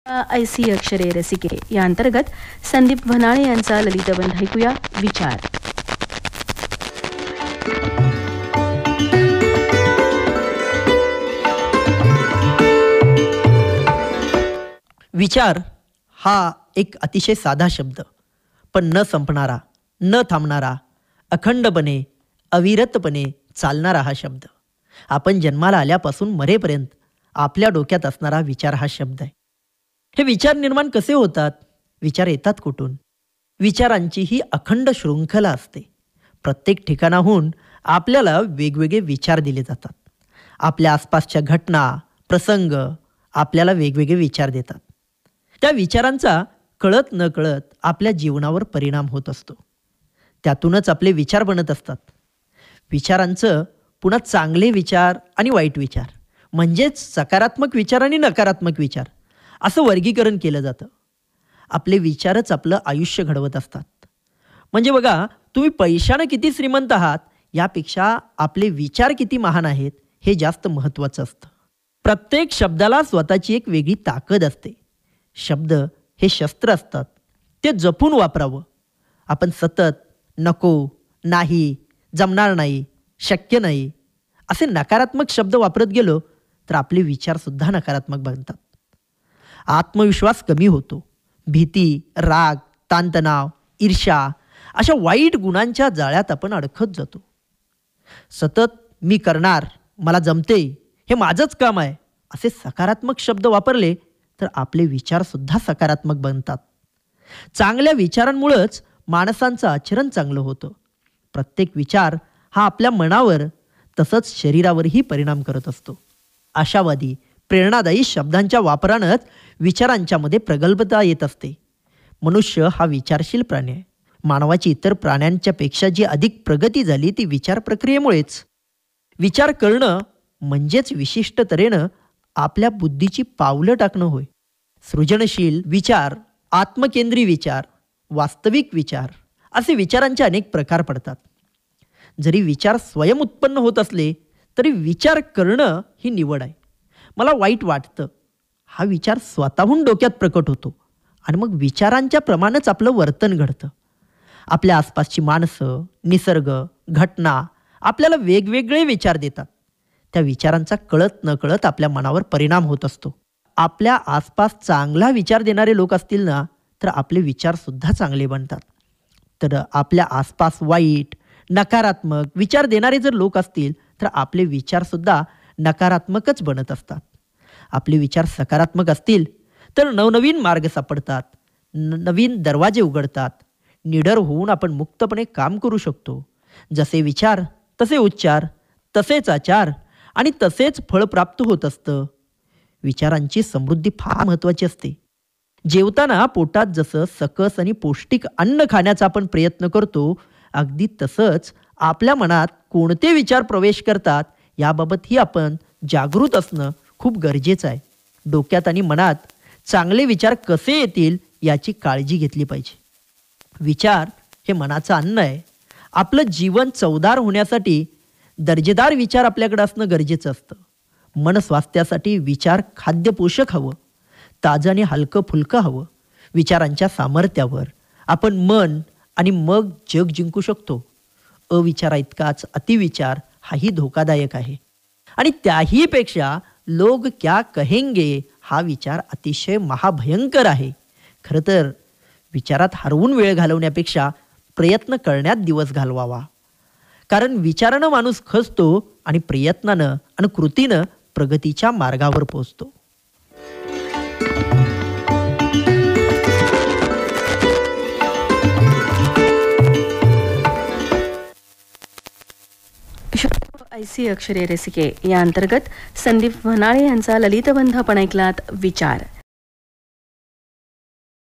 ऐसी अक्षरे रसिके या अंतर्गत संदीप भनाळे यांचा ललितबंध ऐकूया. विचार. विचार हा एक अतिशय साधा शब्द, पण न संपणारा, न थांबणारा, अखंडपणे, अविरतपणे चालणारा हा शब्द. आपण जन्माला आल्यापासून मरेपर्यंत आपल्या डोक्यात असणारा विचार हा शब्द आहे. हे विचार निर्माण कसे होतात? विचार येतात कुठून? विचारांची ही अखंड शृंखला असते. प्रत्येक ठिकाणाहून आपल्याला वेगवेगळे विचार दिले जातात. आपल्या आसपासच्या घटना, प्रसंग आपल्याला वेगवेगळे विचार देतात. त्या विचारांचा कळत न कळत आपल्या जीवनावर परिणाम होत असतो. त्यातूनच आपले विचार बनत असतात. विचारांचं पुन्हा चांगले विचार आणि वाईट विचार म्हणजेच सकारात्मक विचार आणि नकारात्मक विचार असं वर्गीकरण केलं जातं. आपले विचारच आपलं आयुष्य घडवत असतात. म्हणजे बघा, तुम्ही पैशानं किती श्रीमंत आहात यापेक्षा आपले विचार किती महान आहेत हे जास्त महत्त्वाचं असतं. प्रत्येक शब्दाला स्वतःची एक वेगळी ताकद असते. शब्द हे शस्त्र असतात, ते जपून वापरावं. आपण सतत नको, नाही, जमणार नाही, शक्य नाही असे नकारात्मक शब्द वापरत गेलो तर आपले विचारसुद्धा नकारात्मक बनतात. आत्मविश्वास कमी होतो. भीती, राग, ताणतणाव, ईर्ष्या अशा वाईट गुणांच्या जाळ्यात आपण अडकत जातो. सतत मी करणार, मला जमते, हे माझंच काम आहे असे सकारात्मक शब्द वापरले तर आपले विचारसुद्धा सकारात्मक बनतात. चांगल्या विचारांमुळेच माणसांचं आचरण चांगलं होतं. प्रत्येक विचार हा आपल्या मनावर तसंच शरीरावरही परिणाम करत असतो. आशावादी, प्रेरणादायी शब्दांच्या वापरानंच विचारांच्या मध्ये प्रगल्भता येत असते. मनुष्य हा विचारशील प्राणी आहे. मानवाची इतर प्राण्यांच्या पेक्षा जी अधिक प्रगती झाली ती विचार प्रक्रियेमुळेच. विचार करणं म्हणजेच विशिष्ट तऱ्हेनं आपल्या बुद्धीची पावलं टाकणं होय. सृजनशील विचार, आत्मकेंद्री विचार, वास्तविक विचार असे विचारांचे अनेक प्रकार पडतात. जरी विचार स्वयं उत्पन्न होत असले तरी विचार करणं ही निवड आहे. मला वाईट वाटतं हा विचार स्वतःहून डोक्यात प्रकट होतो आणि मग विचारांच्या प्रमाणेच आपलं वर्तन घडतं. आपल्या आसपासची माणसं, निसर्ग, घटना आपल्याला वेगवेगळे विचार देतात. त्या विचारांचा कळत न कळत आपल्या मनावर परिणाम होत असतो. आपल्या आसपास चांगला विचार देणारे लोक असतील ना तर आपले विचारसुद्धा चांगले बनतात. तर आपल्या आसपास वाईट, नकारात्मक विचार देणारे जर लोक असतील तर आपले विचारसुद्धा नकारात्मकच बनत असतात. आपले विचार सकारात्मक असतील तर नवनवीन मार्ग सापडतात, नवीन दरवाजे उघडतात. निडर होऊन आपण मुक्तपणे काम करू शकतो. जसे विचार तसे उच्चार, तसेच आचार आणि तसेच फळ प्राप्त होत असतं. विचारांची समृद्धी फार महत्त्वाची असते. जेवताना पोटात जसं सकस आणि पौष्टिक अन्न खाण्याचा आपण प्रयत्न करतो, अगदी तसंच आपल्या मनात कोणते विचार प्रवेश करतात याबाबतही आपण जागृत असणं खूप गरजेचं आहे. डोक्यात आणि मनात चांगले विचार कसे येतील याची काळजी घेतली पाहिजे. विचार हे मनाचं अन्न आहे. आपलं जीवन चवदार होण्यासाठी दर्जेदार विचार आपल्याकडे असणं गरजेचं असतं. मन स्वास्थ्यासाठी विचार खाद्य पोषक हवं, ताजं आणि हलकं फुलकं हवं. विचारांच्या सामर्थ्यावर आपण मन आणि मग जग जिंकू शकतो. अविचारा इतकाच अतिविचार हाही धोकादायक आहे. आणि त्याहीपेक्षा लोग क्या कहेंगे हा विचार अतिशय महाभयंकर आहे. खरं तर विचारात हरवून वेळ घालवण्यापेक्षा प्रयत्न करण्यात दिवस घालवावा. कारण विचारानं माणूस खचतो आणि प्रयत्नानं आणि कृतीनं प्रगतीच्या मार्गावर पोहोचतो. ऐसी अक्षरे रसिके या अंतर्गत संदीप भनाळे यांचा ललितबंध आपण ऐकलात. विचार.